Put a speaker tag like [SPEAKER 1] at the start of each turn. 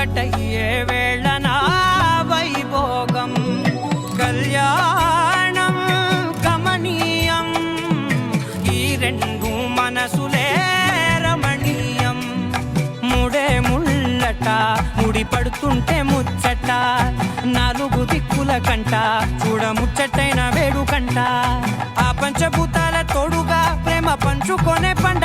[SPEAKER 1] ఒక్కటయ్యే వేళనా వైభోగం కళ్యాణం కమనీయం ఈ రెండు మనసులే రమణీయం ముడే ముళ్ళట ముడి పడుతుంటే ముచ్చట నాలుగు దిక్కుల కంట చూడ ముచ్చటైన వేడుకంట ఆ పంచభూతాల తోడుగా ప్రేమ పంచుకొనే పండ